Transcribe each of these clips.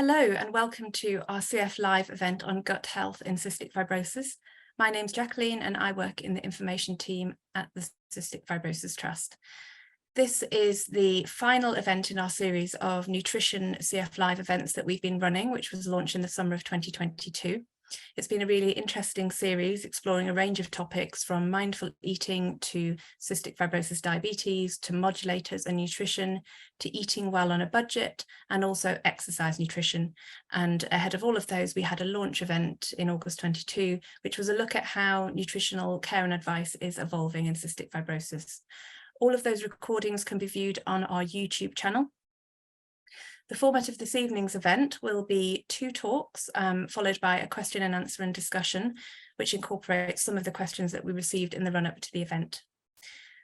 Hello and welcome to our CF Live event on gut health in cystic fibrosis. My name's Jacqueline and I work in the information team at the Cystic Fibrosis Trust. This is the final event in our series of nutrition CF Live events that we've been running, which was launched in the summer of 2022. It's been a really interesting series exploring a range of topics from mindful eating to cystic fibrosis diabetes to modulators and nutrition to eating well on a budget and also exercise nutrition. And ahead of all of those, we had a launch event in August 22, which was a look at how nutritional care and advice is evolving in cystic fibrosis. All of those recordings can be viewed on our YouTube channel. The format of this evening's event will be two talks, followed by a question and answer and discussion, which incorporates some of the questions that we received in the run-up to the event.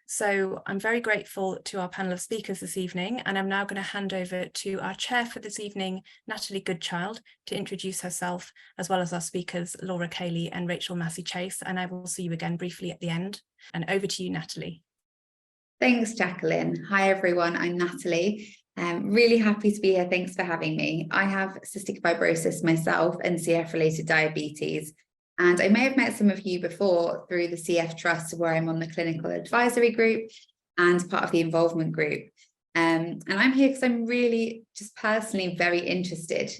So I'm very grateful to our panel of speakers this evening, and I'm now going to hand over to our chair for this evening, Natalie Goodchild, to introduce herself, as well as our speakers, Laura Cayley and Rachel Massey-Chase, and I will see you again briefly at the end. And over to you, Natalie. Thanks, Jacqueline. Hi, everyone. I'm Natalie. Really happy to be here. Thanks for having me. I have cystic fibrosis myself and CF-related diabetes. And I may have met some of you before through the CF Trust, where I'm on the clinical advisory group and part of the involvement group. And I'm here because I'm really just personally very interested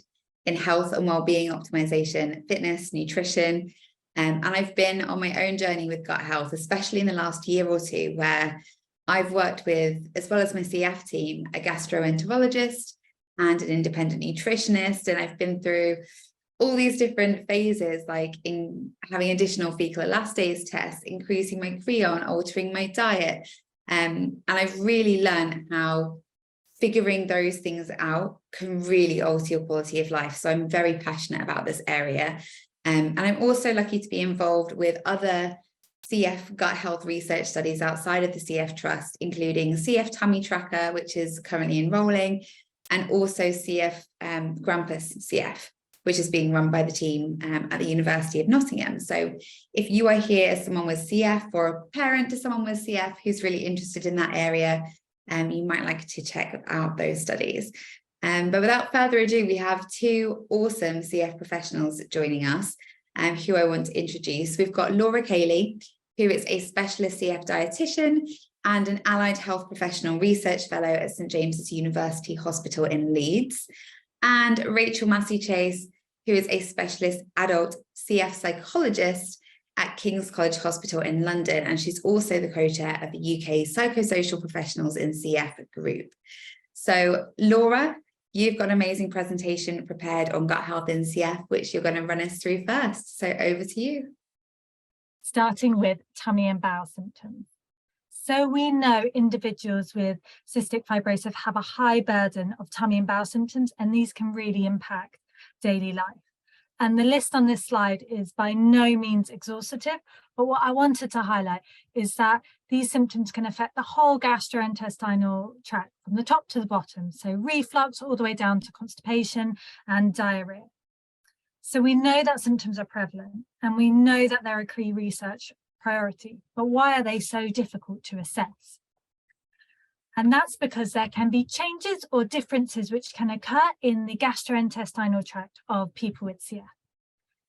in health and well-being optimization, fitness, nutrition. And I've been on my own journey with gut health, especially in the last year or two, where I've worked with, as well as my CF team, a gastroenterologist and an independent nutritionist. And I've been through all these different phases, like in having additional fecal elastase tests, increasing my Creon, altering my diet. And I've really learned how figuring those things out can really alter your quality of life. So I'm very passionate about this area. And I'm also lucky to be involved with other CF gut health research studies outside of the CF Trust, including CF Tummy Tracker, which is currently enrolling, and also CF Grampus CF, which is being run by the team at the University of Nottingham. So if you are here as someone with CF or a parent to someone with CF who's really interested in that area, you might like to check out those studies. But without further ado, we have two awesome CF professionals joining us, who I want to introduce. We've got Laura Cayley, who is a specialist CF dietitian and an allied health professional research fellow at St James's University Hospital in Leeds, and Rachel Massey-Chase, who is a specialist adult CF psychologist at King's College Hospital in London, and she's also the co-chair of the UK Psychosocial Professionals in CF group. So Laura, you've got an amazing presentation prepared on gut health in CF, which you're going to run us through first. So over to you. Starting with tummy and bowel symptoms. So we know individuals with cystic fibrosis have a high burden of tummy and bowel symptoms, and these can really impact daily life. And the list on this slide is by no means exhaustive, but what I wanted to highlight is that these symptoms can affect the whole gastrointestinal tract from the top to the bottom. So reflux all the way down to constipation and diarrhea. So we know that symptoms are prevalent and we know that they're a key research priority, but why are they so difficult to assess? And that's because there can be changes or differences which can occur in the gastrointestinal tract of people with CF.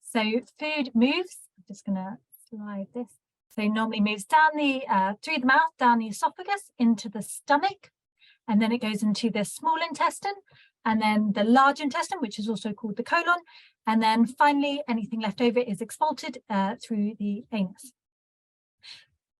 So food moves, I'm just going to slide this. So it normally moves down the through the mouth, down the esophagus, into the stomach, and then it goes into the small intestine, and then the large intestine, which is also called the colon, and then finally anything left over is expulted through the anus.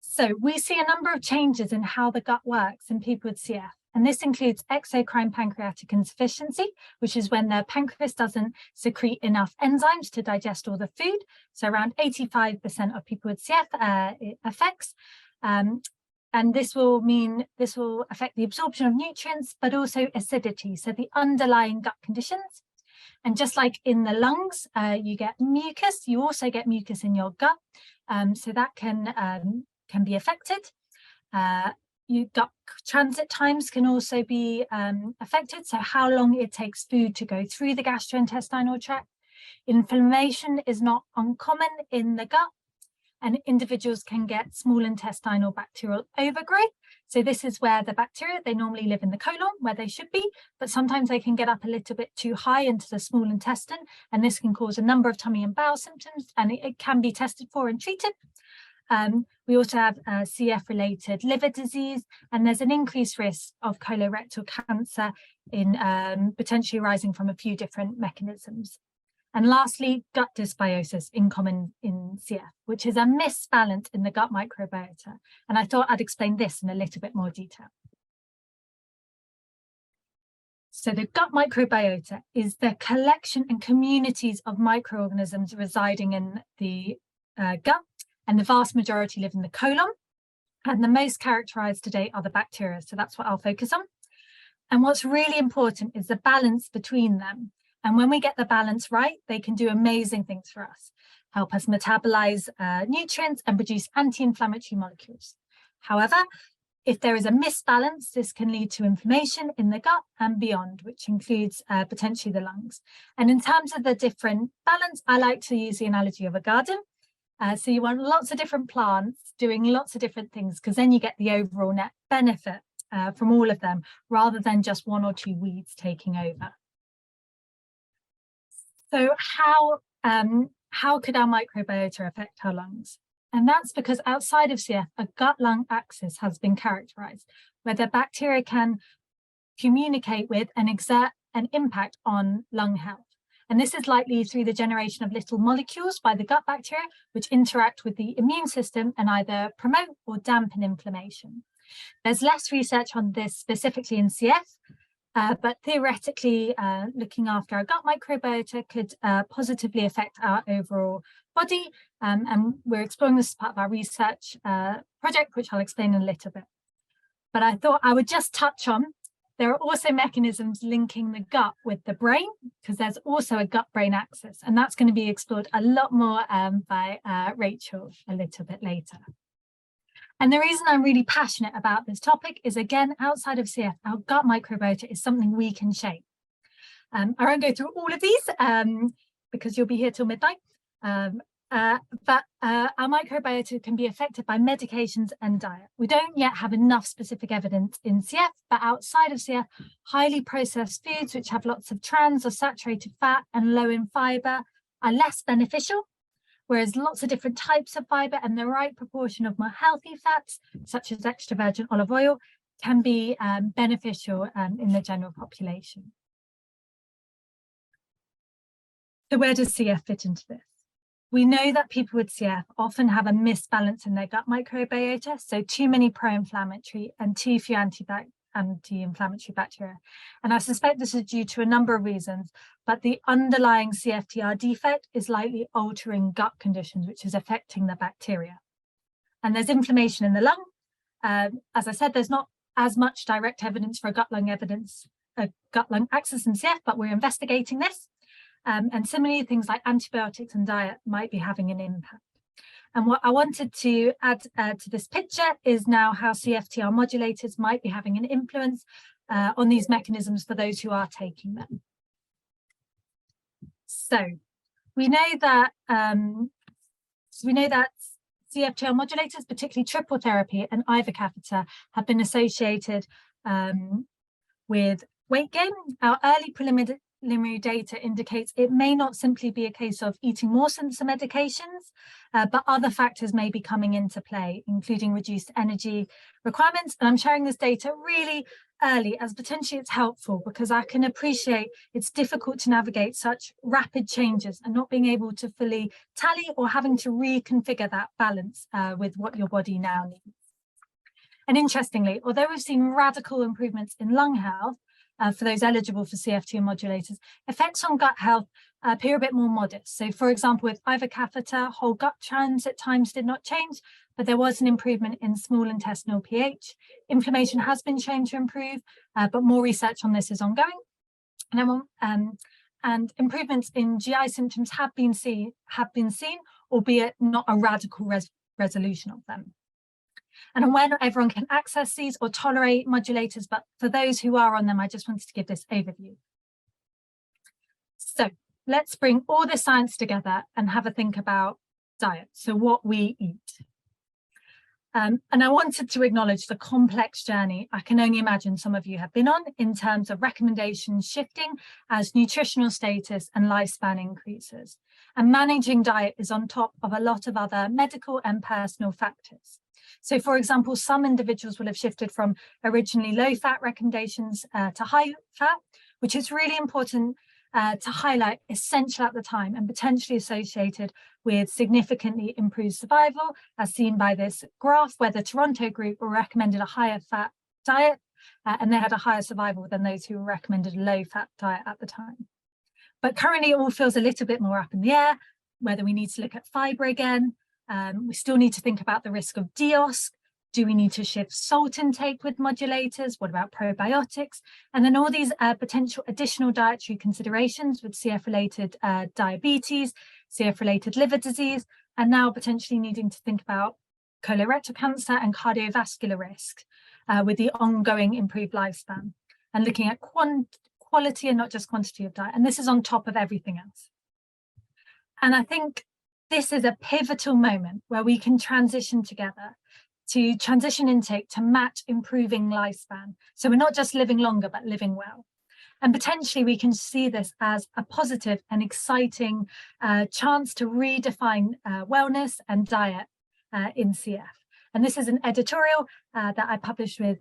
So we see a number of changes in how the gut works in people with CF, and this includes exocrine pancreatic insufficiency, which is when the pancreas doesn't secrete enough enzymes to digest all the food. So around 85% of people with CF it affects. And this will affect the absorption of nutrients, but also acidity, so the underlying gut conditions. And just like in the lungs, you get mucus, you also get mucus in your gut, so that can be affected. Gut transit times can also be affected, so how long it takes food to go through the gastrointestinal tract. Inflammation is not uncommon in the gut, and individuals can get small intestinal bacterial overgrowth. So this is where the bacteria, they normally live in the colon where they should be, but sometimes they can get up a little bit too high into the small intestine, and this can cause a number of tummy and bowel symptoms, and it can be tested for and treated. We also have CF-related liver disease, and there's an increased risk of colorectal cancer in potentially arising from a few different mechanisms. And lastly, gut dysbiosis, in common in CF, which is a misbalance in the gut microbiota. And I thought I'd explain this in a little bit more detail. So the gut microbiota is the collection and communities of microorganisms residing in the gut, and the vast majority live in the colon. And the most characterized today are the bacteria. So that's what I'll focus on. And what's really important is the balance between them. And when we get the balance right, they can do amazing things for us, help us metabolize nutrients and produce anti-inflammatory molecules. However, if there is a misbalance, this can lead to inflammation in the gut and beyond, which includes potentially the lungs. And in terms of the different balance, I like to use the analogy of a garden. So you want lots of different plants doing lots of different things, because then you get the overall net benefit from all of them, rather than just one or two weeds taking over. So how could our microbiota affect our lungs? And that's because outside of CF, a gut-lung axis has been characterized, where the bacteria can communicate with and exert an impact on lung health. And this is likely through the generation of little molecules by the gut bacteria, which interact with the immune system and either promote or dampen inflammation. There's less research on this specifically in CF, but theoretically, looking after our gut microbiota could positively affect our overall body. And we're exploring this as part of our research project, which I'll explain in a little bit. But I thought I would just touch on, there are also mechanisms linking the gut with the brain, because there's also a gut-brain axis, and that's going to be explored a lot more by Rachel a little bit later. And the reason I'm really passionate about this topic is, again, outside of CF, our gut microbiota is something we can shape. I won't go through all of these because you'll be here till midnight. But our microbiota can be affected by medications and diet. We don't yet have enough specific evidence in CF, but outside of CF, highly processed foods, which have lots of trans or saturated fat and low in fiber, are less beneficial, whereas lots of different types of fiber and the right proportion of more healthy fats, such as extra virgin olive oil, can be beneficial in the general population. So where does CF fit into this? We know that people with CF often have a misbalance in their gut microbiota, so too many pro-inflammatory and too few anti-inflammatory bacteria. And I suspect this is due to a number of reasons, but the underlying CFTR defect is likely altering gut conditions, which is affecting the bacteria. And there's inflammation in the lung. As I said, there's not as much direct evidence for gut-lung axis in CF, but we're investigating this. And similarly, things like antibiotics and diet might be having an impact. And what I wanted to add to this picture is now how CFTR modulators might be having an influence on these mechanisms for those who are taking them. So we know that CFTR modulators, particularly triple therapy and IV catheter, have have been with weight gain. Our early preliminary data indicates it may not simply be a case of eating more sensor medications, but other factors may be coming into play, including reduced energy requirements. And I'm sharing this data really early as potentially it's helpful, because I can appreciate it's difficult to navigate such rapid changes and not being able to fully tally or having to reconfigure that balance with what your body now needs. And interestingly, although we've seen radical improvements in lung health, for those eligible for CFTR modulators, effects on gut health appear a bit more modest. So for example, with IV catheter, whole gut transit times did not change, but there was an improvement in small intestinal pH. Inflammation has been shown to improve, but more research on this is ongoing. And improvements in GI symptoms have been seen, albeit not a radical resolution of them. And when not everyone can access these or tolerate modulators, but for those who are on them, I just wanted to give this overview. So let's bring all the science together and have a think about diet, so what we eat. And I wanted to acknowledge the complex journey I can only imagine some of you have been on in terms of recommendations shifting as nutritional status and lifespan increases. And managing diet is on top of a lot of other medical and personal factors. So, for example, some individuals will have shifted from originally low-fat recommendations to high-fat, which is really important to highlight, essential at the time and potentially associated with significantly improved survival, as seen by this graph, where the Toronto group were recommended a higher fat diet and they had a higher survival than those who were recommended a low-fat diet at the time. But currently it all feels a little bit more up in the air, whether we need to look at fibre again. We still need to think about the risk of DIOS. Do we need to shift salt intake with modulators? What about probiotics? And then all these potential additional dietary considerations with CF-related diabetes, CF-related liver disease, and now potentially needing to think about colorectal cancer and cardiovascular risk with the ongoing improved lifespan, and looking at quality and not just quantity of diet. And this is on top of everything else. And I think this is a pivotal moment where we can transition together to transition intake to match improving lifespan. So we're not just living longer, but living well. And potentially we can see this as a positive and exciting chance to redefine wellness and diet in CF. And this is an editorial that I published with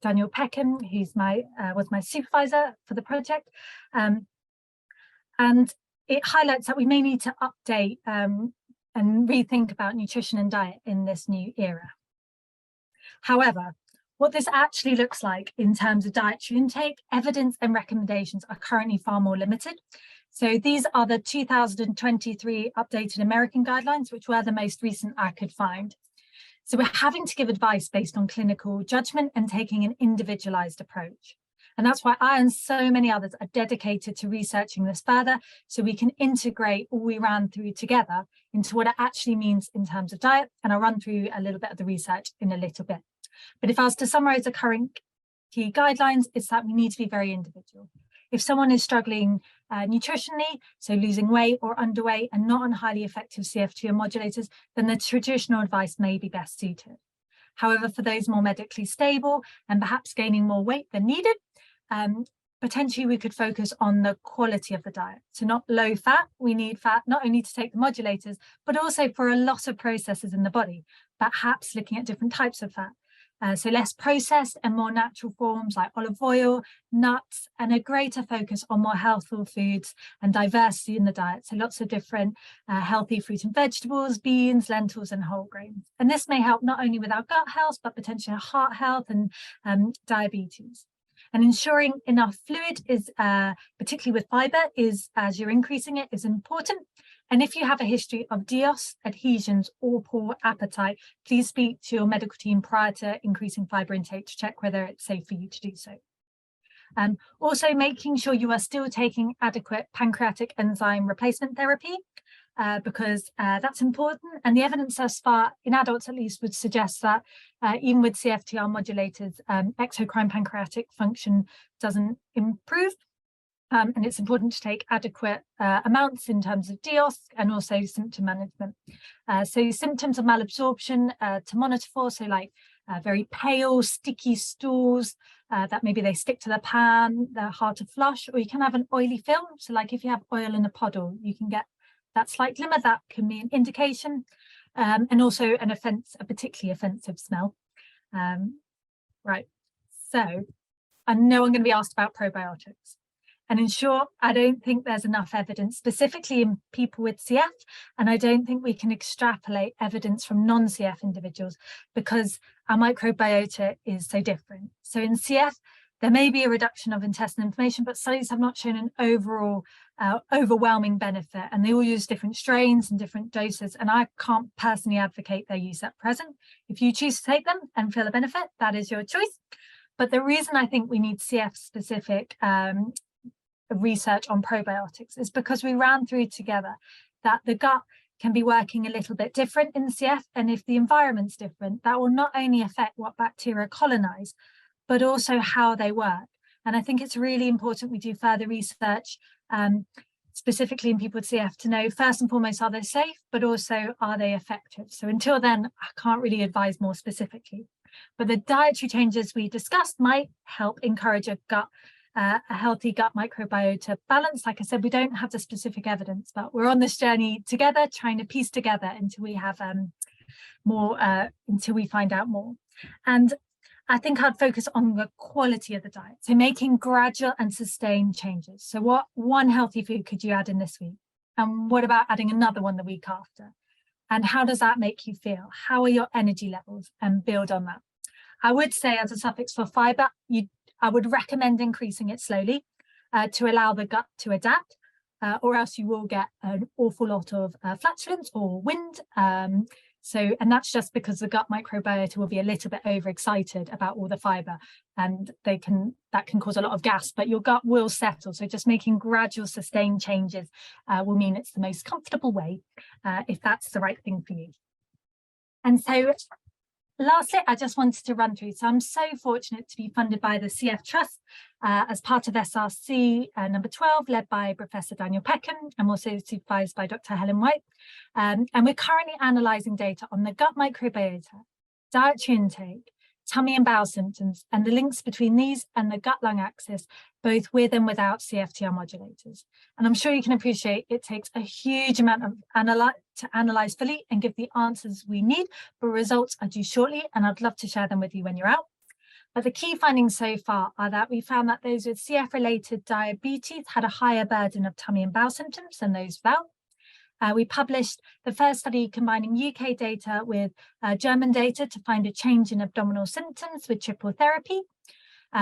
Daniel Peckham, who's was my supervisor for the project. And it highlights that we may need to update and rethink about nutrition and diet in this new era. However, what this actually looks like in terms of dietary intake, evidence and recommendations are currently far more limited. So these are the 2023 updated American guidelines, which were the most recent I could find. So we're having to give advice based on clinical judgment and taking an individualized approach. And that's why I and so many others are dedicated to researching this further, so we can integrate all we ran through together into what it actually means in terms of diet. And I'll run through a little bit of the research in a little bit. But if I was to summarize the current key guidelines, it's that we need to be very individual. If someone is struggling nutritionally, so losing weight or underweight and not on highly effective CFTR modulators, then the traditional advice may be best suited. However, for those more medically stable and perhaps gaining more weight than needed, potentially we could focus on the quality of the diet. So not low fat, we need fat not only to take the modulators, but also for a lot of processes in the body, perhaps looking at different types of fat. So less processed and more natural forms like olive oil, nuts, and a greater focus on more healthful foods and diversity in the diet. So lots of different healthy fruit and vegetables, beans, lentils, and whole grains. And this may help not only with our gut health, but potentially heart health and diabetes. And ensuring enough fluid is, particularly with fibre, is as you're increasing it, is important. And if you have a history of DIOS, adhesions, or poor appetite, please speak to your medical team prior to increasing fibre intake to check whether it's safe for you to do so. Also making sure you are still taking adequate pancreatic enzyme replacement therapy, because that's important. And the evidence thus far, in adults at least, would suggest that even with CFTR modulators, exocrine pancreatic function doesn't improve. And it's important to take adequate amounts in terms of DIOS and also symptom management. So symptoms of malabsorption to monitor for, so like very pale, sticky stools, that maybe they stick to the pan, they're hard to flush, or you can have an oily film. So like if you have oil in a puddle, you can get that slight glimmer, that can be an indication, and also a particularly offensive smell. Right, so I know I'm going to be asked about probiotics. And in short, I don't think there's enough evidence specifically in people with CF, and I don't think we can extrapolate evidence from non-CF individuals because our microbiota is so different. So in CF, there may be a reduction of intestinal inflammation, but studies have not shown an overall overwhelming benefit, and they all use different strains and different doses, and I can't personally advocate their use at present. If you choose to take them and feel a benefit, that is your choice. But the reason I think we need CF-specific research on probiotics is because we ran through together that the gut can be working a little bit different in CF, and if the environment's different, that will not only affect what bacteria colonize, but also how they work. And I think it's really important we do further research specifically in people with CF, to know first and foremost, are they safe, but also are they effective? So until then, I can't really advise more specifically. But the dietary changes we discussed might help encourage a healthy gut microbiota balance. Like I said, we don't have the specific evidence, but we're on this journey together, trying to piece together until we have until we find out more. And I think I'd focus on the quality of the diet. So making gradual and sustained changes. So what one healthy food could you add in this week? And what about adding another one the week after? And how does that make you feel? How are your energy levels? And build on that. I would say, as a suffix for fibre, I would recommend increasing it slowly to allow the gut to adapt, or else you will get an awful lot of flatulence or wind. And that's just because the gut microbiota will be a little bit overexcited about all the fibre, and that can cause a lot of gas, but your gut will settle. So just making gradual, sustained changes will mean it's the most comfortable way, if that's the right thing for you. And so lastly, I just wanted to run through. So I'm so fortunate to be funded by the CF Trust as part of SRC number 12, led by Professor Daniel Peckham. I'm also supervised by Dr. Helen White. And we're currently analysing data on the gut microbiota, dietary intake, tummy and bowel symptoms, and the links between these and the gut-lung axis, both with and without CFTR modulators. And I'm sure you can appreciate it takes a huge amount of to analyse fully and give the answers we need, but results are due shortly, and I'd love to share them with you when you're out. But the key findings so far are that we found that those with CF-related diabetes had a higher burden of tummy and bowel symptoms than those without. We published the first study combining UK data with German data to find a change in abdominal symptoms with triple therapy.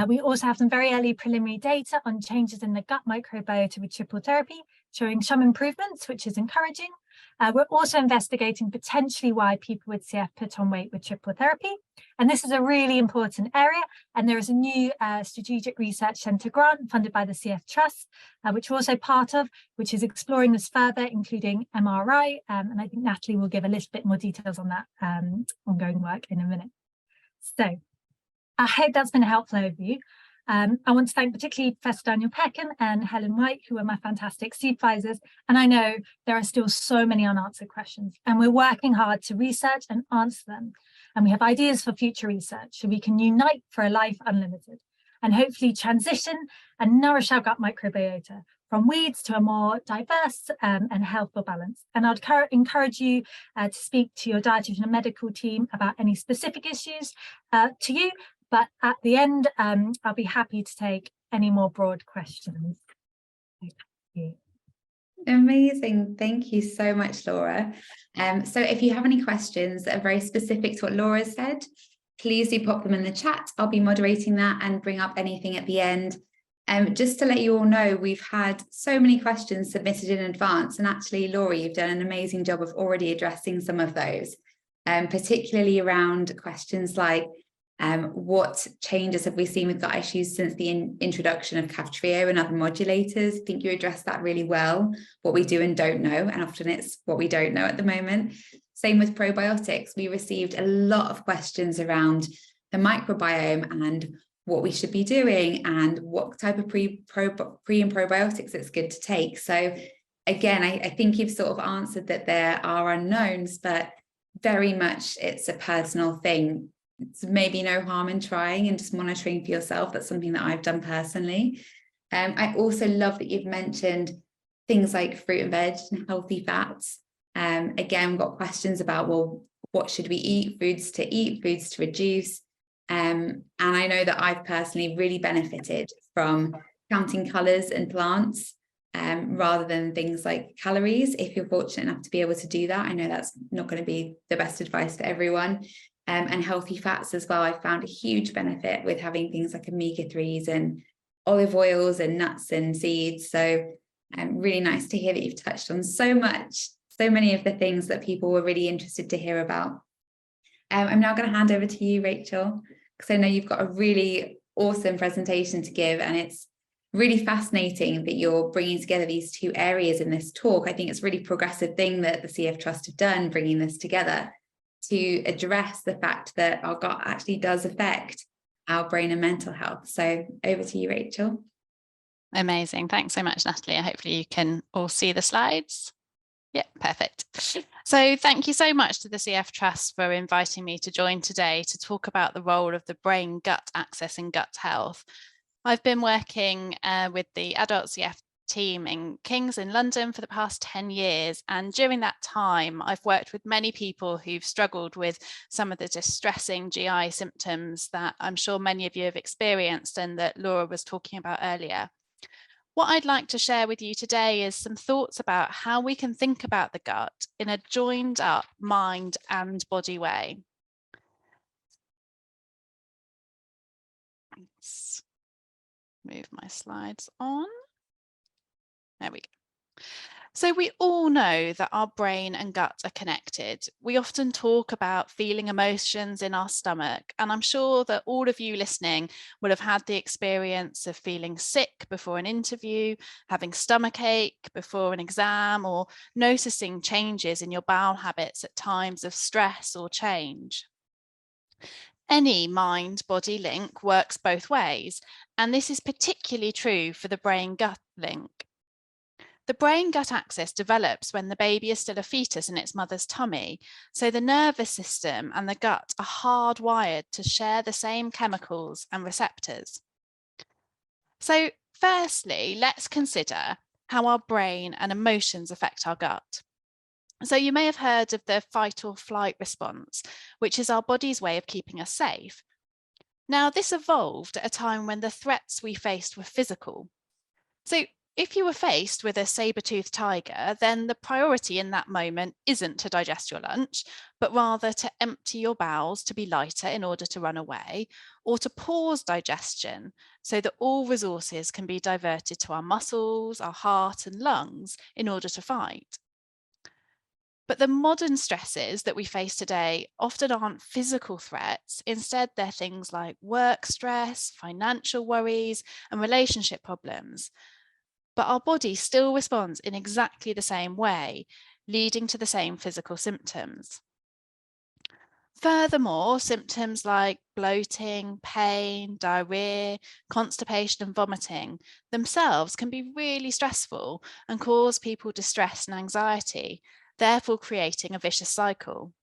We also have some very early preliminary data on changes in the gut microbiota with triple therapy, showing some improvements, which is encouraging. We're also investigating potentially why people with CF put on weight with triple therapy. And this is a really important area. And there is a new strategic research centre grant funded by the CF Trust, which we're also part of, which is exploring this further, including MRI. And I think Natalie will give a little bit more details on that ongoing work in a minute. So I hope that's been a helpful overview. I want to thank particularly Professor Daniel Peckham and Helen White, who are my fantastic supervisors. And I know there are still so many unanswered questions, and we're working hard to research and answer them. And we have ideas for future research so we can unite for a life unlimited and hopefully transition and nourish our gut microbiota from weeds to a more diverse and healthful balance. And I'd encourage you to speak to your dietitian and medical team about any specific issues to you. But at the end, I'll be happy to take any more broad questions. Thank you. Amazing. Thank you so much, Laura. So if you have any questions that are very specific to what Laura said, please do pop them in the chat. I'll be moderating that and bring up anything at the end. Just to let you all know, we've had so many questions submitted in advance. And actually, Laura, you've done an amazing job of already addressing some of those, particularly around questions like, what changes have we seen with gut issues since the introduction of CFTR and other modulators? I think you addressed that really well, what we do and don't know, and often it's what we don't know at the moment. Same with probiotics. We received a lot of questions around the microbiome and what we should be doing and what type of pre and probiotics it's good to take. So again, I think you've sort of answered that there are unknowns, but very much it's a personal thing. It's maybe no harm in trying and just monitoring for yourself. That's something that I've done personally. I also love that you've mentioned things like fruit and veg and healthy fats. Again, we've got questions about, well, what should we eat, foods to reduce. And I know that I've personally really benefited from counting colours and plants rather than things like calories. If you're fortunate enough to be able to do that, I know that's not going to be the best advice for everyone. And healthy fats as well. I found a huge benefit with having things like omega-3s and olive oils and nuts and seeds. So really nice to hear that you've touched on so many of the things that people were really interested to hear about. I'm now going to hand over to you, Rachel, because I know you've got a really awesome presentation to give, and it's really fascinating that you're bringing together these two areas in this talk. I think it's a really progressive thing that the CF Trust have done, bringing this together to address the fact that our gut actually does affect our brain and mental health. So over to you, Rachel. Amazing. Thanks so much, Natalie. Hopefully you can all see the slides. Yeah, perfect. So thank you so much to the CF Trust for inviting me to join today to talk about the role of the brain-gut axis in gut health. I've been working with the adult CF team in King's in London for the past 10 years. And during that time, I've worked with many people who've struggled with some of the distressing GI symptoms that I'm sure many of you have experienced and that Laura was talking about earlier. What I'd like to share with you today is some thoughts about how we can think about the gut in a joined up mind and body way. Let's move my slides on. There we go. So we all know that our brain and gut are connected. We often talk about feeling emotions in our stomach, and I'm sure that all of you listening will have had the experience of feeling sick before an interview, having stomach ache before an exam, or noticing changes in your bowel habits at times of stress or change. Any mind-body link works both ways, and this is particularly true for the brain-gut link. The brain-gut axis develops when the baby is still a fetus in its mother's tummy, so the nervous system and the gut are hardwired to share the same chemicals and receptors. So firstly, let's consider how our brain and emotions affect our gut. So you may have heard of the fight or flight response, which is our body's way of keeping us safe. Now, this evolved at a time when the threats we faced were physical. So if you were faced with a saber-toothed tiger, then the priority in that moment isn't to digest your lunch, but rather to empty your bowels to be lighter in order to run away, or to pause digestion so that all resources can be diverted to our muscles, our heart and lungs in order to fight. But the modern stresses that we face today often aren't physical threats. Instead, they're things like work stress, financial worries, and relationship problems. But our body still responds in exactly the same way, leading to the same physical symptoms. Furthermore, symptoms like bloating, pain, diarrhea, constipation and vomiting themselves can be really stressful and cause people distress and anxiety, therefore creating a vicious cycle.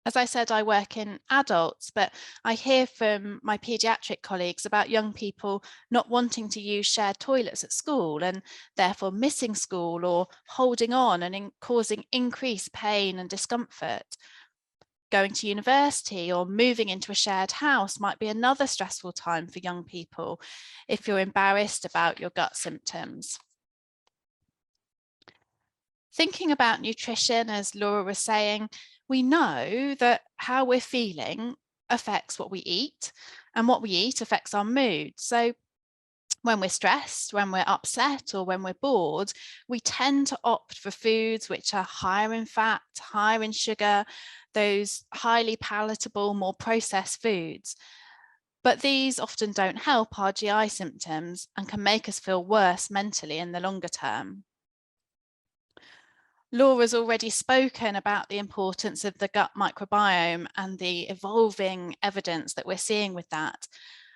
As I said, I work in adults, but I hear from my paediatric colleagues about young people not wanting to use shared toilets at school and therefore missing school or holding on and causing increased pain and discomfort. Going to university or moving into a shared house might be another stressful time for young people if you're embarrassed about your gut symptoms. Thinking about nutrition, as Laura was saying, we know that how we're feeling affects what we eat, and what we eat affects our mood. So when we're stressed, when we're upset, or when we're bored, we tend to opt for foods which are higher in fat, higher in sugar, those highly palatable, more processed foods. But these often don't help our GI symptoms and can make us feel worse mentally in the longer term. Laura's already spoken about the importance of the gut microbiome and the evolving evidence that we're seeing with that.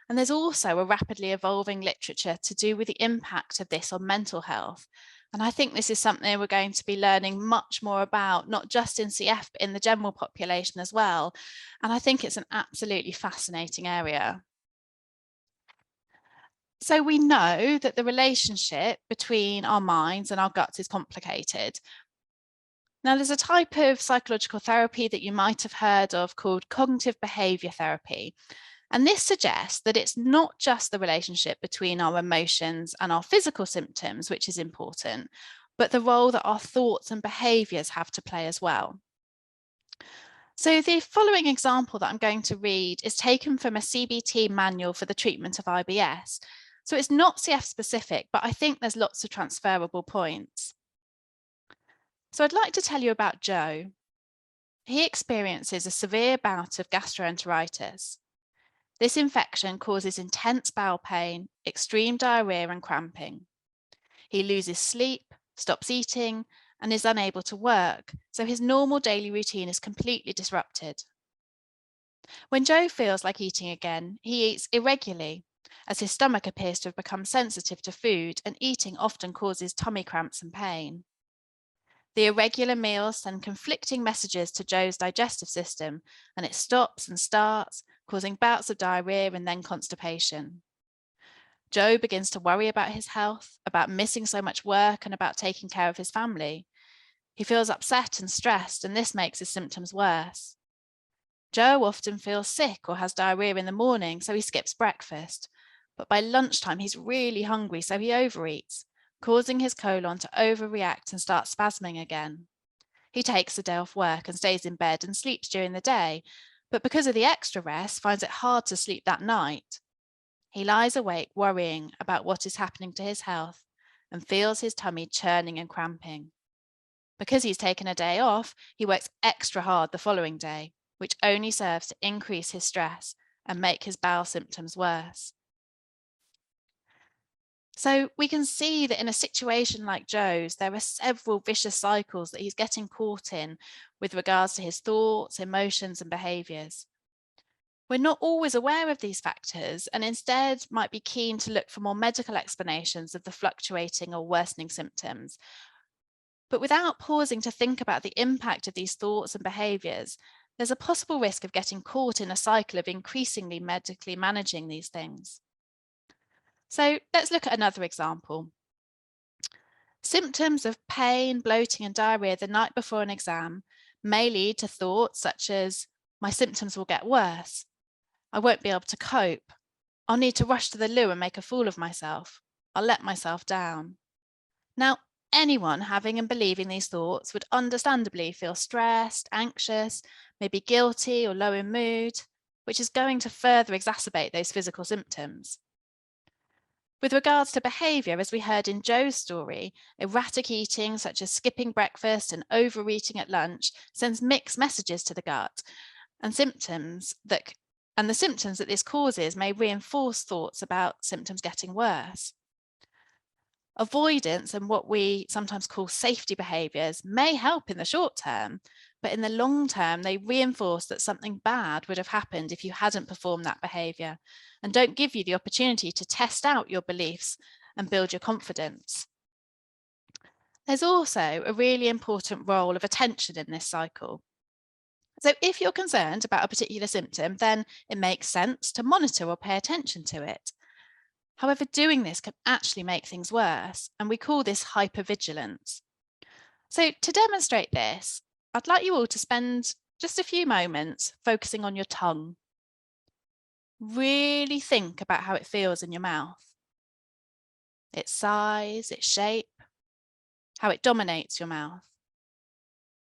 And there's also a rapidly evolving literature to do with the impact of this on mental health. And I think this is something we're going to be learning much more about, not just in CF, but in the general population as well. And I think it's an absolutely fascinating area. So we know that the relationship between our minds and our guts is complicated. Now, there's a type of psychological therapy that you might have heard of called cognitive behavior therapy. And this suggests that it's not just the relationship between our emotions and our physical symptoms, which is important, but the role that our thoughts and behaviors have to play as well. So the following example that I'm going to read is taken from a CBT manual for the treatment of IBS. So it's not CF specific, but I think there's lots of transferable points. So I'd like to tell you about Joe. He experiences a severe bout of gastroenteritis. This infection causes intense bowel pain, extreme diarrhea and cramping. He loses sleep, stops eating, and is unable to work, so his normal daily routine is completely disrupted. When Joe feels like eating again, he eats irregularly, as his stomach appears to have become sensitive to food, and eating often causes tummy cramps and pain. The irregular meals send conflicting messages to Joe's digestive system, and it stops and starts, causing bouts of diarrhea and then constipation. Joe begins to worry about his health, about missing so much work, and about taking care of his family. He feels upset and stressed, and this makes his symptoms worse. Joe often feels sick or has diarrhea in the morning, so he skips breakfast. But by lunchtime, he's really hungry, so he overeats, causing his colon to overreact and start spasming again. He takes a day off work and stays in bed and sleeps during the day, but because of the extra rest, finds it hard to sleep that night. He lies awake worrying about what is happening to his health and feels his tummy churning and cramping. Because he's taken a day off, he works extra hard the following day, which only serves to increase his stress and make his bowel symptoms worse. So we can see that in a situation like Joe's, there are several vicious cycles that he's getting caught in with regards to his thoughts, emotions, and behaviours. We're not always aware of these factors and instead might be keen to look for more medical explanations of the fluctuating or worsening symptoms. But without pausing to think about the impact of these thoughts and behaviours, there's a possible risk of getting caught in a cycle of increasingly medically managing these things. So let's look at another example. Symptoms of pain, bloating, and diarrhea the night before an exam may lead to thoughts such as, my symptoms will get worse. I won't be able to cope. I'll need to rush to the loo and make a fool of myself. I'll let myself down. Now, anyone having and believing these thoughts would understandably feel stressed, anxious, maybe guilty or low in mood, which is going to further exacerbate those physical symptoms. With regards to behaviour, as we heard in Joe's story, erratic eating such as skipping breakfast and overeating at lunch sends mixed messages to the gut, and the symptoms that this causes may reinforce thoughts about symptoms getting worse. Avoidance and what we sometimes call safety behaviours may help in the short term, but in the long term, they reinforce that something bad would have happened if you hadn't performed that behaviour and don't give you the opportunity to test out your beliefs and build your confidence. There's also a really important role of attention in this cycle. So if you're concerned about a particular symptom, then it makes sense to monitor or pay attention to it. However, doing this can actually make things worse, and we call this hypervigilance. So to demonstrate this, I'd like you all to spend just a few moments focusing on your tongue. Really think about how it feels in your mouth, its size, its shape, how it dominates your mouth.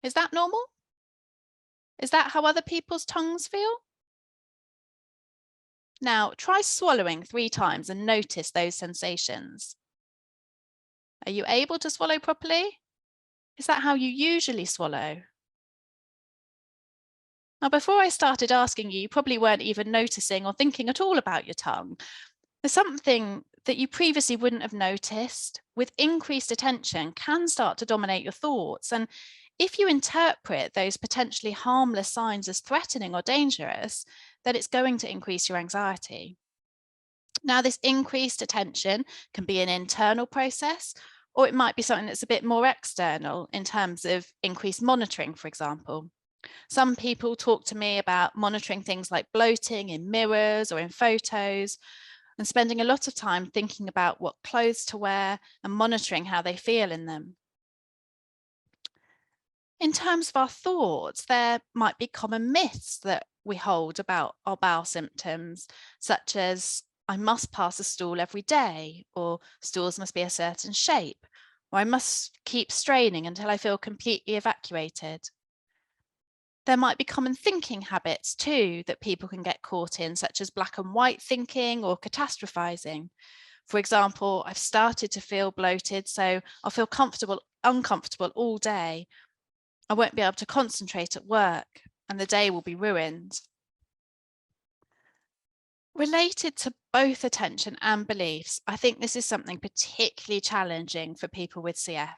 Is that normal? Is that how other people's tongues feel? Now, try swallowing 3 times and notice those sensations. Are you able to swallow properly? Is that how you usually swallow? Now, before I started asking you, you probably weren't even noticing or thinking at all about your tongue. There's something that you previously wouldn't have noticed with increased attention can start to dominate your thoughts. And if you interpret those potentially harmless signs as threatening or dangerous, then it's going to increase your anxiety. Now, this increased attention can be an internal process, or it might be something that's a bit more external in terms of increased monitoring, for example. Some people talk to me about monitoring things like bloating in mirrors or in photos, and spending a lot of time thinking about what clothes to wear and monitoring how they feel in them. In terms of our thoughts, there might be common myths that we hold about our bowel symptoms, such as I must pass a stool every day, or stools must be a certain shape, or I must keep straining until I feel completely evacuated. There might be common thinking habits too that people can get caught in, such as black and white thinking or catastrophizing. For example, I've started to feel bloated, so I'll feel uncomfortable all day. I won't be able to concentrate at work and the day will be ruined. Related to both attention and beliefs, I think this is something particularly challenging for people with CF,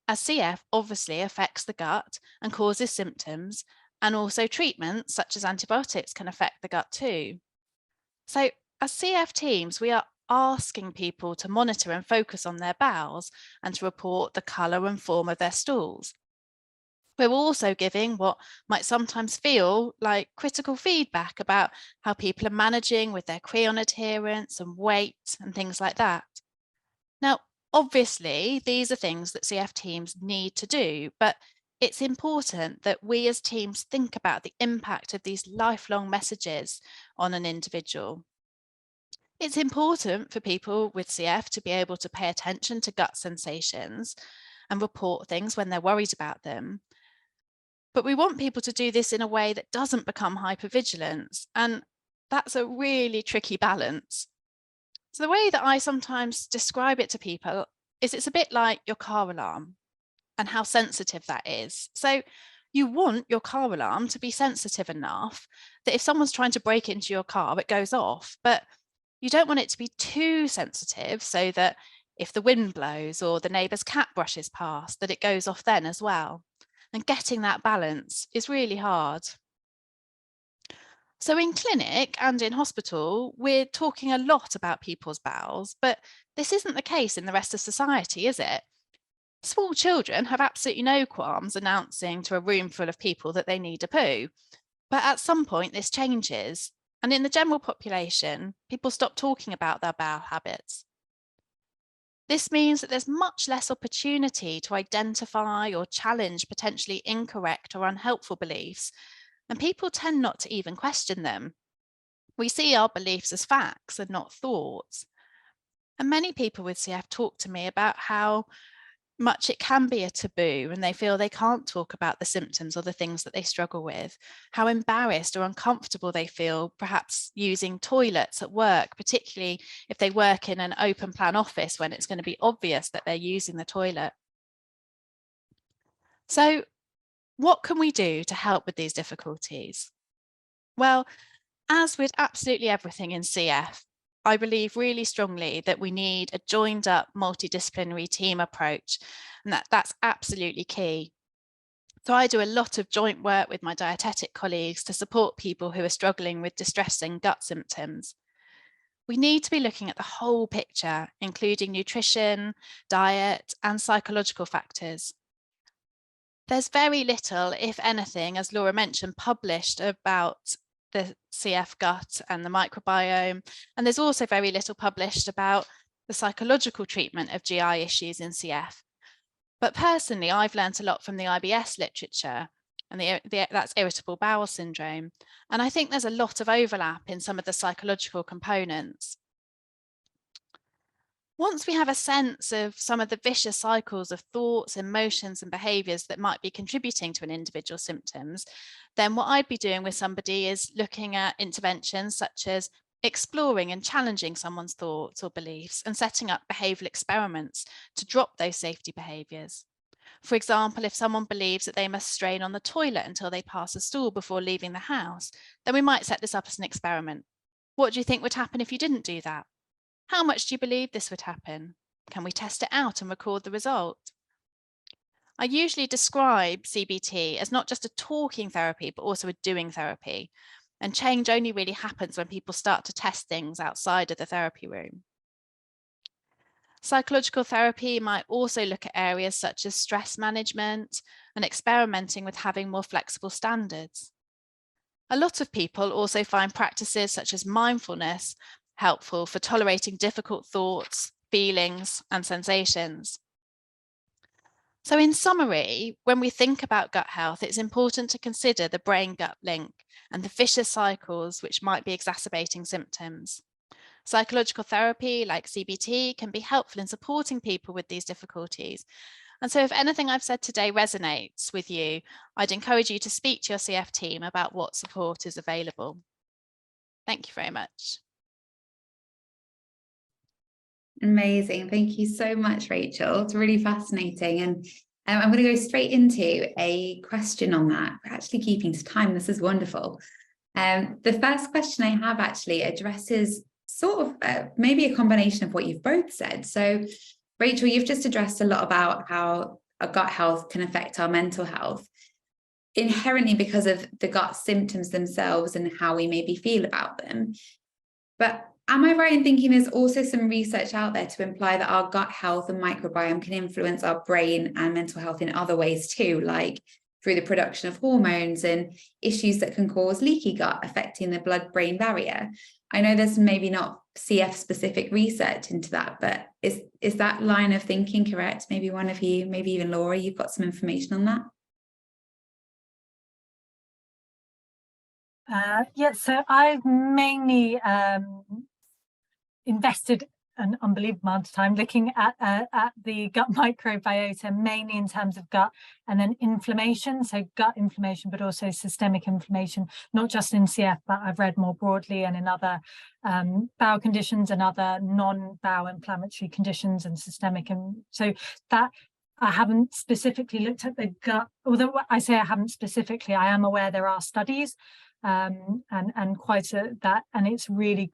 as CF obviously affects the gut and causes symptoms, and also treatments such as antibiotics can affect the gut too. So as CF teams, we are asking people to monitor and focus on their bowels and to report the colour and form of their stools. We're also giving what might sometimes feel like critical feedback about how people are managing with their Creon adherence and weight and things like that. Now, obviously, these are things that CF teams need to do, but it's important that we as teams think about the impact of these lifelong messages on an individual. It's important for people with CF to be able to pay attention to gut sensations and report things when they're worried about them. But we want people to do this in a way that doesn't become hypervigilance, and that's a really tricky balance. So the way that I sometimes describe it to people is it's a bit like your car alarm and how sensitive that is. So you want your car alarm to be sensitive enough that if someone's trying to break into your car, it goes off, but you don't want it to be too sensitive so that if the wind blows or the neighbour's cat brushes past, that it goes off then as well. And getting that balance is really hard. So in clinic and in hospital, we're talking a lot about people's bowels, but this isn't the case in the rest of society, is it? Small children have absolutely no qualms announcing to a room full of people that they need a poo. But at some point this changes. And in the general population, people stop talking about their bowel habits. This means that there's much less opportunity to identify or challenge potentially incorrect or unhelpful beliefs, and people tend not to even question them. We see our beliefs as facts and not thoughts. And many people with CF talk to me about how much it can be a taboo and they feel they can't talk about the symptoms or the things that they struggle with, how embarrassed or uncomfortable they feel perhaps using toilets at work, particularly if they work in an open plan office when it's going to be obvious that they're using the toilet. So what can we do to help with these difficulties? Well, as with absolutely everything in CF, I believe really strongly that we need a joined up multidisciplinary team approach, and that's absolutely key. So I do a lot of joint work with my dietetic colleagues to support people who are struggling with distressing gut symptoms. We need to be looking at the whole picture, including nutrition, diet, and psychological factors. There's very little, if anything, as Laura mentioned, published about the CF gut and the microbiome. And there's also very little published about the psychological treatment of GI issues in CF. But personally, I've learned a lot from the IBS literature, and that's irritable bowel syndrome. And I think there's a lot of overlap in some of the psychological components. Once we have a sense of some of the vicious cycles of thoughts, emotions, and behaviours that might be contributing to an individual's symptoms, then what I'd be doing with somebody is looking at interventions such as exploring and challenging someone's thoughts or beliefs and setting up behavioural experiments to drop those safety behaviours. For example, if someone believes that they must strain on the toilet until they pass a stool before leaving the house, then we might set this up as an experiment. What do you think would happen if you didn't do that? How much do you believe this would happen? Can we test it out and record the result? I usually describe CBT as not just a talking therapy, but also a doing therapy. And change only really happens when people start to test things outside of the therapy room. Psychological therapy might also look at areas such as stress management and experimenting with having more flexible standards. A lot of people also find practices such as mindfulness helpful for tolerating difficult thoughts, feelings, and sensations. So in summary, when we think about gut health, it's important to consider the brain-gut link and the vicious cycles which might be exacerbating symptoms. Psychological therapy like CBT can be helpful in supporting people with these difficulties. And so if anything I've said today resonates with you, I'd encourage you to speak to your CF team about what support is available. Thank you very much. Amazing. Thank you so much, Rachel. It's really fascinating. And I'm going to go straight into a question on that. We're actually keeping to time. This is wonderful. The first question I have actually addresses sort of maybe a combination of what you've both said. So, Rachel, you've just addressed a lot about how our gut health can affect our mental health inherently because of the gut symptoms themselves and how we maybe feel about them. But Am I right in thinking there's also some research out there to imply that our gut health and microbiome can influence our brain and mental health in other ways too, like through the production of hormones and issues that can cause leaky gut affecting the blood-brain barrier? I know there's maybe not CF specific research into that, but is that line of thinking correct? Maybe one of you, maybe even Laura, you've got some information on that? Yeah, so I've mainly invested an unbelievable amount of time looking at the gut microbiota, mainly in terms of gut and then inflammation, so gut inflammation, but also systemic inflammation, not just in CF, but I've read more broadly and in other bowel conditions and other non-bowel inflammatory conditions and systemic. And so that I haven't specifically looked at the gut, although I say I haven't specifically, I am aware there are studies and quite that, and it's really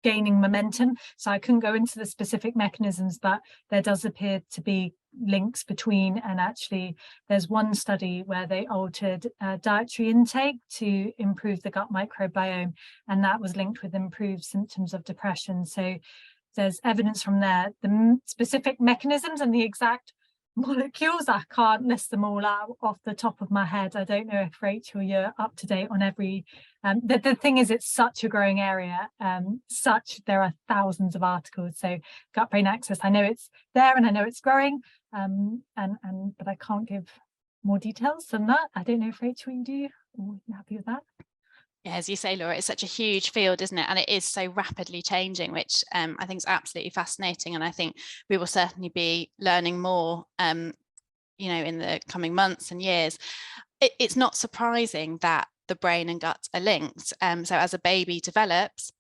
gaining momentum. So I couldn't go into the specific mechanisms, but there does appear to be links between, and actually there's one study where they altered dietary intake to improve the gut microbiome, and that was linked with improved symptoms of depression. So there's evidence from there. The specific mechanisms and the exact molecules, I can't list them all out off the top of my head. I don't know if Rachel, you're up to date on every the thing is, it's such a growing area, there are thousands of articles. So gut brain axis, I know it's there and I know it's growing, but I can't give more details than that. I don't know if Rachel, you do, or you happy with that? Yeah, as you say, Laura, it's such a huge field, isn't it? And it is so rapidly changing, which I think is absolutely fascinating. And I think we will certainly be learning more, in the coming months and years. It's not surprising that the brain and gut are linked. So as a baby develops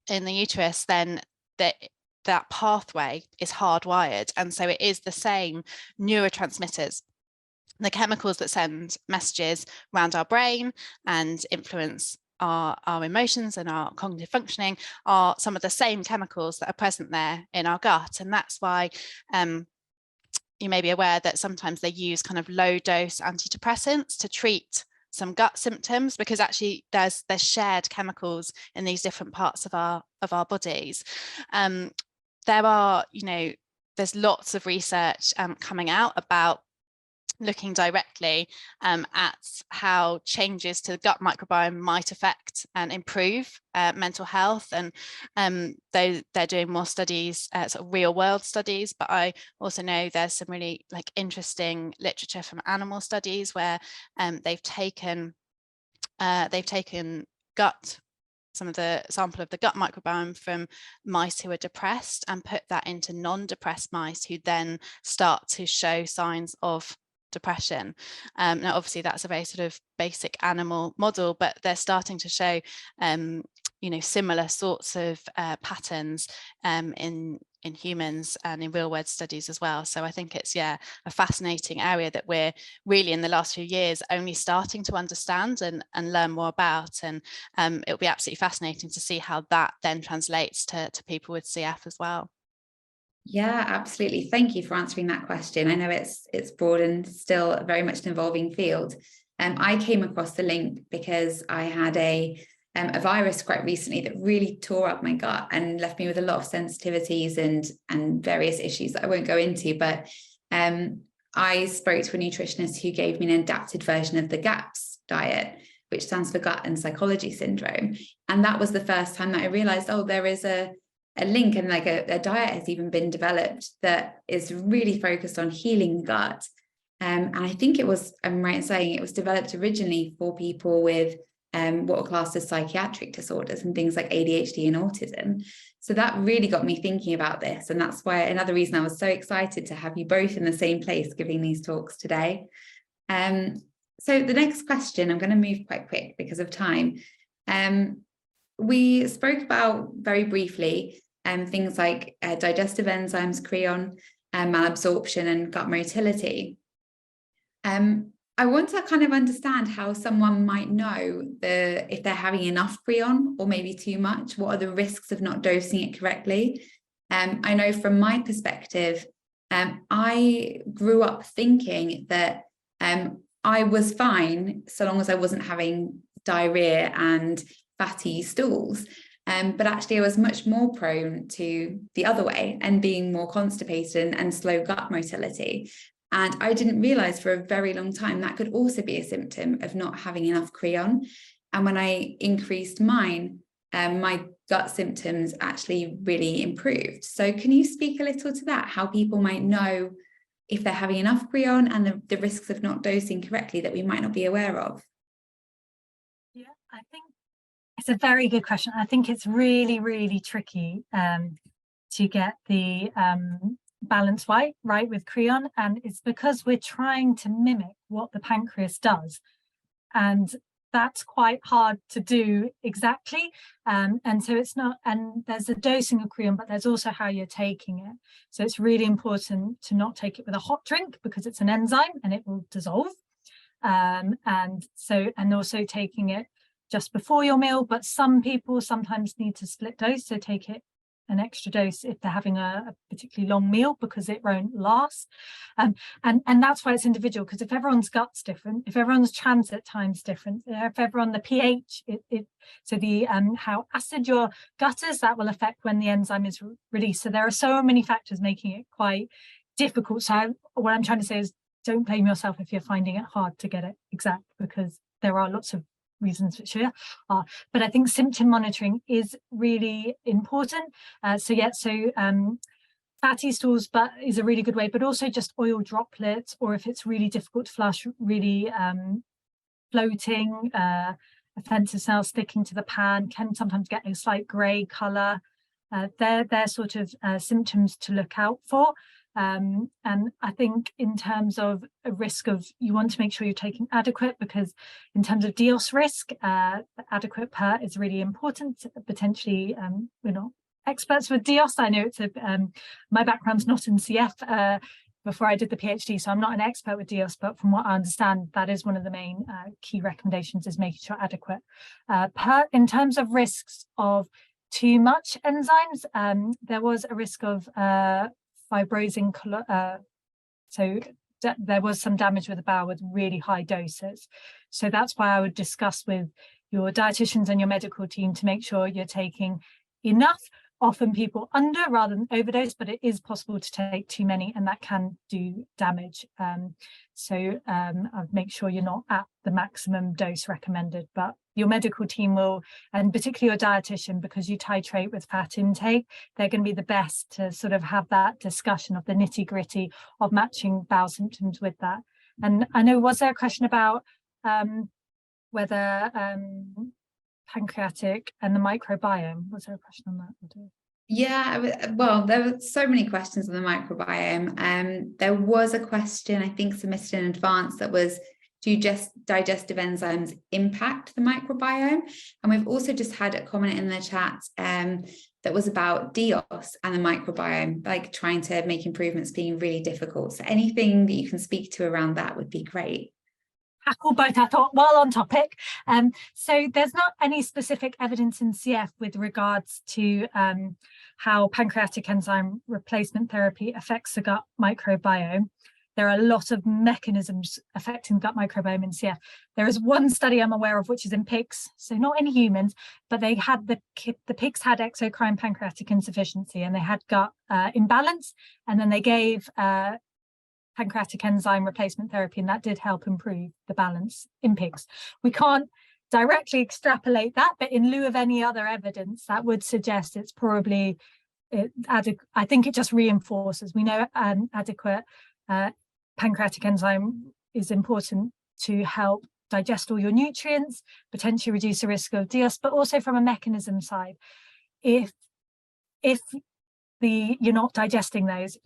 in the uterus, then that pathway is hardwired. And so it is the same neurotransmitters, the chemicals that send messages around our brain and influence our emotions and our cognitive functioning are some of the same chemicals that are present there in our gut. And that's why you may be aware that sometimes they use kind of low dose antidepressants to treat some gut symptoms, because actually there's shared chemicals in these different parts of our bodies. There's lots of research coming out about looking directly at how changes to the gut microbiome might affect and improve mental health, and they're doing more studies, sort of real world studies. But I also know there's some really interesting literature from animal studies where they've taken some of the sample of the gut microbiome from mice who are depressed and put that into non-depressed mice who then start to show signs of depression. Now obviously that's a very sort of basic animal model, but they're starting to show similar sorts of patterns in humans and in real world studies as well. So I think it's a fascinating area that we're really in the last few years only starting to understand and learn more about, and it'll be absolutely fascinating to see how that then translates to people with CF as well. Yeah, absolutely. Thank you for answering that question. I know it's broad and still very much an evolving field. I came across the link because I had a virus quite recently that really tore up my gut and left me with a lot of sensitivities and various issues that I won't go into. But I spoke to a nutritionist who gave me an adapted version of the GAPS diet, which stands for gut and psychology syndrome. And that was the first time that I realized, there is a link, and a diet has even been developed that is really focused on healing the gut. And I think I'm right in saying it was developed originally for people with what are classed as psychiatric disorders and things like ADHD and autism. So that really got me thinking about this. And that's why another reason I was so excited to have you both in the same place giving these talks today. So the next question, I'm going to move quite quick because of time. We spoke about very briefly things like digestive enzymes, Creon, malabsorption and gut motility. I want to kind of understand how someone might know if they're having enough Creon or maybe too much. What are the risks of not dosing it correctly? I know from my perspective, I grew up thinking that I was fine so long as I wasn't having diarrhea and fatty stools. But actually I was much more prone to the other way and being more constipated and slow gut motility. And I didn't realize for a very long time that could also be a symptom of not having enough Creon. And when I increased mine, my gut symptoms actually really improved. So can you speak a little to that, how people might know if they're having enough Creon and the risks of not dosing correctly that we might not be aware of? Yeah, I think it's a very good question. I think it's really, really tricky to get the balance right with Creon, and it's because we're trying to mimic what the pancreas does, and that's quite hard to do exactly. And so it's not, and there's a dosing of Creon, but there's also how you're taking it. So it's really important to not take it with a hot drink because it's an enzyme and it will dissolve. And also taking it just before your meal, but some people sometimes need to split dose, so take it an extra dose if they're having a particularly long meal because it won't last. And that's why it's individual, because if everyone's gut's different, if everyone's transit time's different, if everyone, the pH, so the how acid your gut is, that will affect when the enzyme is released. So there are so many factors making it quite difficult. So what I'm trying to say is don't blame yourself if you're finding it hard to get it exact, because there are lots of reasons which are, but I think symptom monitoring is really important. Fatty stools but is a really good way, but also just oil droplets, or if it's really difficult to flush, really floating, offensive cells sticking to the pan can sometimes get a slight grey colour. They're sort of symptoms to look out for. And I think in terms of a risk of, you want to make sure you're taking adequate, because in terms of DIOS risk, adequate per is really important. Potentially, we're not experts with DIOS. I know it's my background's not in CF before I did the PhD, so I'm not an expert with DIOS, but from what I understand, that is one of the main key recommendations, is making sure adequate. In terms of risks of too much enzymes, there was a risk of fibrosing, there was some damage with the bowel with really high doses. So that's why I would discuss with your dietitians and your medical team to make sure you're taking enough. Often people under rather than overdose, but it is possible to take too many and that can do damage. I'd make sure you're not at the maximum dose recommended, but your medical team will, and particularly your dietitian, because you titrate with fat intake, they're going to be the best to sort of have that discussion of the nitty-gritty of matching bowel symptoms with that. And I know, was there a question about whether pancreatic and the microbiome? Was there a question on that? Yeah, well, there were so many questions on the microbiome. There was a question, I think, submitted in advance that was, do just digestive enzymes impact the microbiome? And we've also just had a comment in the chat that was about DIOS and the microbiome, like trying to make improvements being really difficult. So anything that you can speak to around that would be great. Tackle both, I thought, while on topic. So there's not any specific evidence in CF with regards to how pancreatic enzyme replacement therapy affects the gut microbiome. There are a lot of mechanisms affecting the gut microbiome in CF. There is one study I'm aware of, which is in pigs, so not in humans, but they had the pigs had exocrine pancreatic insufficiency and they had gut imbalance, and then they gave pancreatic enzyme replacement therapy, and that did help improve the balance in pigs. We can't directly extrapolate that, but in lieu of any other evidence, that would suggest it's probably I think it just reinforces. We know adequate pancreatic enzyme is important to help digest all your nutrients, potentially reduce the risk of DIOS, but also from a mechanism side, if you're not digesting those,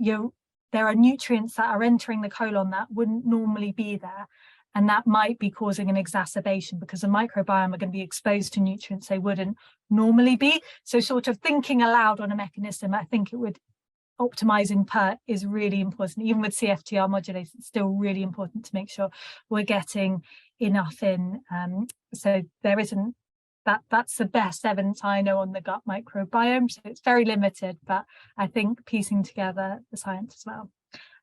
there are nutrients that are entering the colon that wouldn't normally be there, and that might be causing an exacerbation because the microbiome are going to be exposed to nutrients they wouldn't normally be. So sort of thinking aloud on a mechanism, I think optimizing PERT is really important. Even with CFTR modulators, it's still really important to make sure we're getting enough in. So there isn't that's the best evidence I know on the gut microbiome. So it's very limited, but I think piecing together the science as well.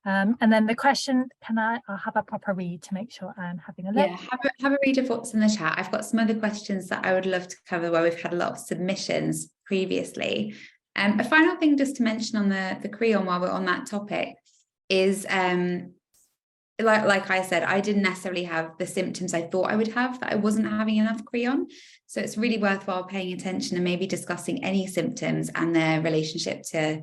And then the question, I'll have a proper read to make sure I'm having a look. Yeah, have a read of what's in the chat. I've got some other questions that I would love to cover where we've had a lot of submissions previously. A final thing just to mention on the Creon while we're on that topic is like I said, I didn't necessarily have the symptoms I thought I would have, that I wasn't having enough Creon. So it's really worthwhile paying attention and maybe discussing any symptoms and their relationship to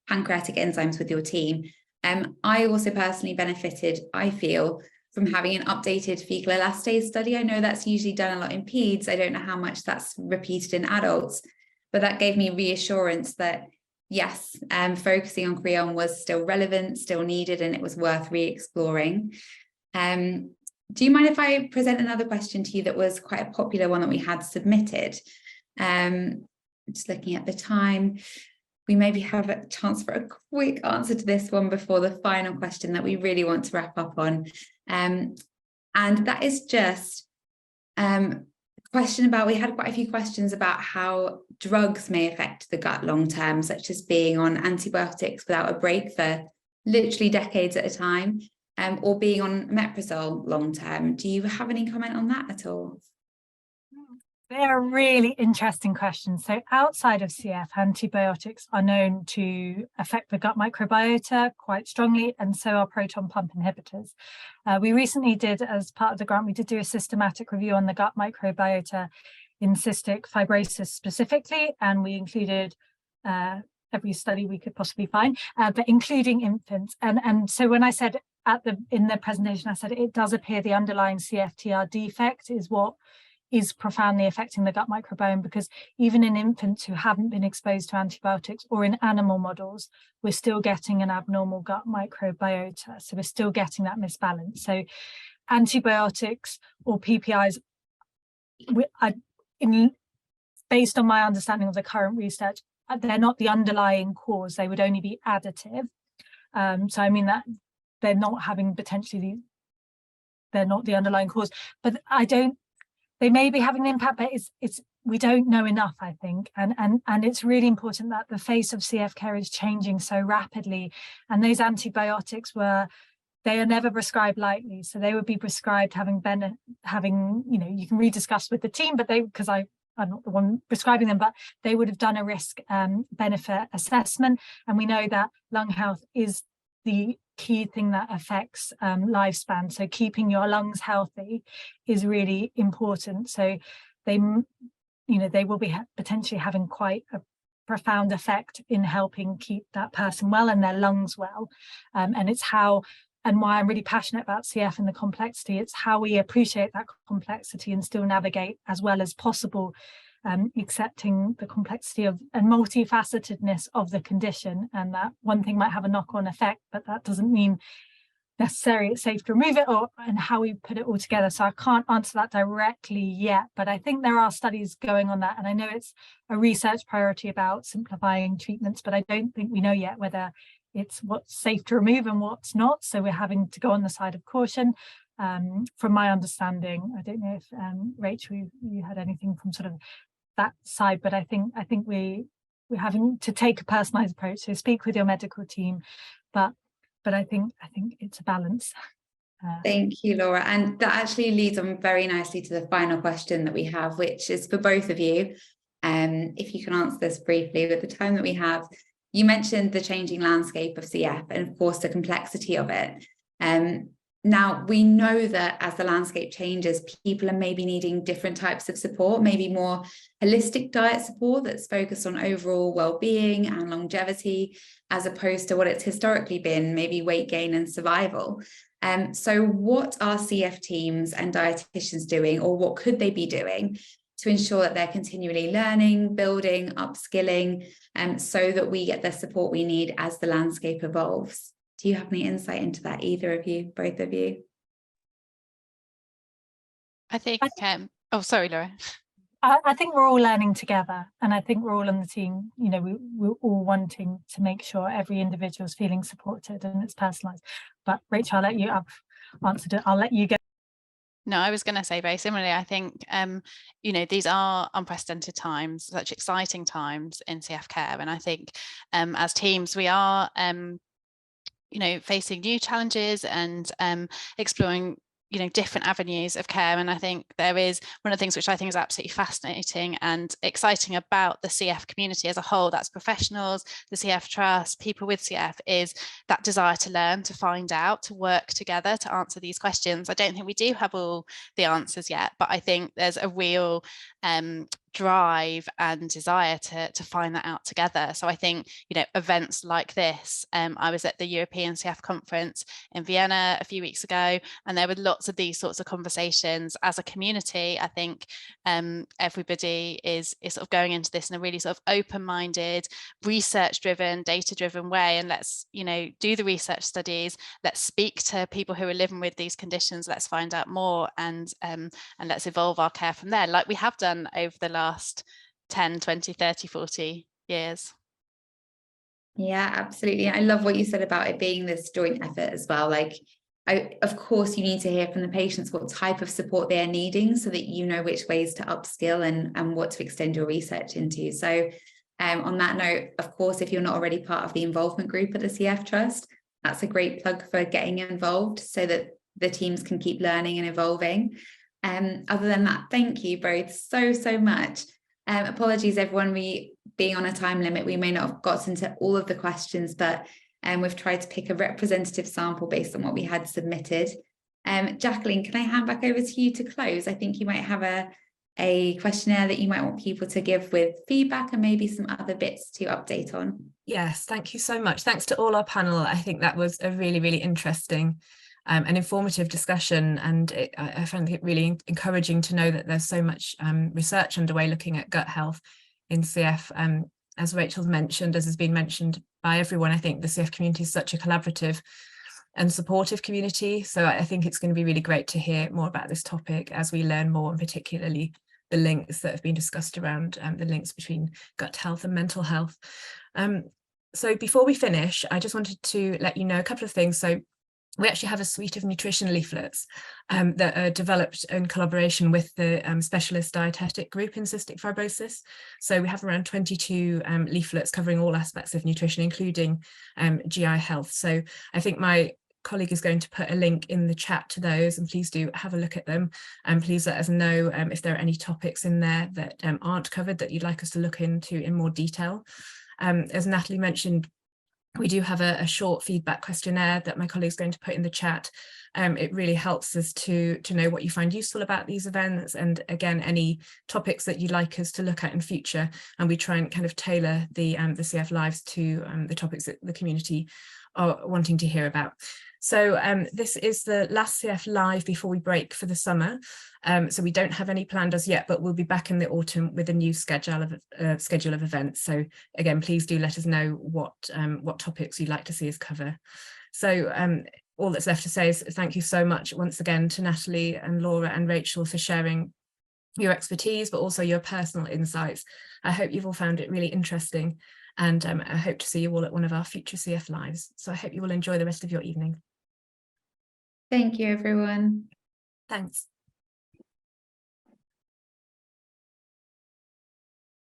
pancreatic enzymes with your team. I also personally benefited, I feel, from having an updated fecal elastase study. I know that's usually done a lot in peds. I don't know how much that's repeated in adults, but that gave me reassurance that yes, focusing on Creon was still relevant, still needed, and it was worth re-exploring. Do you mind if I present another question to you that was quite a popular one that we had submitted? Just looking at the time, we maybe have a chance for a quick answer to this one before the final question that we really want to wrap up on. And that is just question about, we had quite a few questions about how drugs may affect the gut long term, such as being on antibiotics without a break for literally decades at a time, or being on omeprazole long term. Do you have any comment on that at all? They are really interesting questions. So outside of CF, antibiotics are known to affect the gut microbiota quite strongly, and so are proton pump inhibitors. We recently did, as part of the grant, we did do a systematic review on the gut microbiota in cystic fibrosis specifically, and we included every study we could possibly find, but including infants. And so when I said in the presentation, I said it does appear the underlying CFTR defect is what is profoundly affecting the gut microbiome, because even in infants who haven't been exposed to antibiotics or in animal models, we're still getting an abnormal gut microbiota. So we're still getting that misbalance. So antibiotics or PPIs, based on my understanding of the current research, they're not the underlying cause, they would only be additive. So I mean that they're not having they're not the underlying cause, but they may be having an impact, but we don't know enough, I think. And it's really important that the face of CF care is changing so rapidly. And those antibiotics they are never prescribed lightly. So they would be prescribed having, you can rediscuss with the team, but because I'm not the one prescribing them, but they would have done a risk benefit assessment. And we know that lung health is the key thing that affects lifespan. So keeping your lungs healthy is really important. So they will be potentially having quite a profound effect in helping keep that person well and their lungs well. And it's why I'm really passionate about CF and the complexity. It's how we appreciate that complexity and still navigate as well as possible, accepting the complexity and multifacetedness of the condition, and that one thing might have a knock-on effect, but that doesn't mean necessarily it's safe to remove it, and how we put it all together. So I can't answer that directly yet, but I think there are studies going on that, and I know it's a research priority about simplifying treatments, but I don't think we know yet whether it's what's safe to remove and what's not. So we're having to go on the side of caution. From my understanding, I don't know if Rachel, you had anything from sort of that side, but I think we're having to take a personalized approach. So speak with your medical team, but I think it's a balance. Thank you, Laura. And that actually leads on very nicely to the final question that we have, which is for both of you. If you can answer this briefly with the time that we have. You mentioned the changing landscape of CF and of course the complexity of it. Now we know that as the landscape changes, people are maybe needing different types of support, maybe more holistic diet support that's focused on overall well-being and longevity, as opposed to what it's historically been, maybe weight gain and survival. So what are CF teams and dietitians doing, or what could they be doing to ensure that they're continually learning, building, upskilling, so that we get the support we need as the landscape evolves? Do you have any insight into that, either of you, both of you? I think, oh, sorry, Laura. I think we're all learning together, and I think we're all on the team, we're all wanting to make sure every individual is feeling supported and it's personalised. But Rachel, I've answered it, I'll let you go. No, I was going to say very similarly. I think, these are unprecedented times, such exciting times in CF care. And I think as teams, we are facing new challenges and exploring different avenues of care. And I think there is one of the things which I think is absolutely fascinating and exciting about the CF community as a whole, that's professionals, the CF Trust, people with CF, is that desire to learn, to find out, to work together to answer these questions. I don't think we do have all the answers yet, but I think there's a real drive and desire to find that out together. So I think events like this, I was at the European CF conference in Vienna a few weeks ago, and there were lots of these sorts of conversations. As a community, I think everybody is sort of going into this in a really sort of open-minded, research-driven, data-driven way, and let's do the research studies, let's speak to people who are living with these conditions, let's find out more, and let's evolve our care from there, like we have done over the last 10, 20, 30, 40 years. Yeah, absolutely. I love what you said about it being this joint effort as well. Like, of course, you need to hear from the patients what type of support they're needing so that you know which ways to upskill and what to extend your research into. So on that note, of course, if you're not already part of the involvement group at the CF Trust, that's a great plug for getting involved so that the teams can keep learning and evolving. Other than that, thank you both so much. Apologies, everyone, we being on a time limit, we may not have gotten to all of the questions, but we've tried to pick a representative sample based on what we had submitted. Jacqueline, can I hand back over to you to close? I think you might have a questionnaire that you might want people to give with feedback and maybe some other bits to update on. Yes, thank you so much. Thanks to all our panel. I think that was a really interesting and informative discussion, and I found it really encouraging to know that there's so much research underway looking at gut health in CF. As Rachel's mentioned, as has been mentioned by everyone, I think the CF community is such a collaborative and supportive community, so I think it's going to be really great to hear more about this topic as we learn more, and particularly the links that have been discussed around the links between gut health and mental health. So before we finish, I just wanted to let you know a couple of things. So we actually have a suite of nutrition leaflets that are developed in collaboration with the specialist dietetic group in cystic fibrosis. So we have around 22 leaflets covering all aspects of nutrition, including GI health. So I think my colleague is going to put a link in the chat to those, and please do have a look at them, and please let us know if there are any topics in there that aren't covered that you'd like us to look into in more detail. As Natalie mentioned, we do have a short feedback questionnaire that my colleague is going to put in the chat. It really helps us to know what you find useful about these events, and again, any topics that you'd like us to look at in future, and we try and kind of tailor the CF Lives to the topics that the community are wanting to hear about. So this is the last CF Live before we break for the summer. So we don't have any planned as yet, but we'll be back in the autumn with a new schedule of events. So again, please do let us know what topics you'd like to see us cover. So all that's left to say is thank you so much once again to Natalie and Laura and Rachel for sharing your expertise, but also your personal insights. I hope you've all found it really interesting, and I hope to see you all at one of our future CF Lives. So I hope you will enjoy the rest of your evening. Thank you, everyone. Thanks.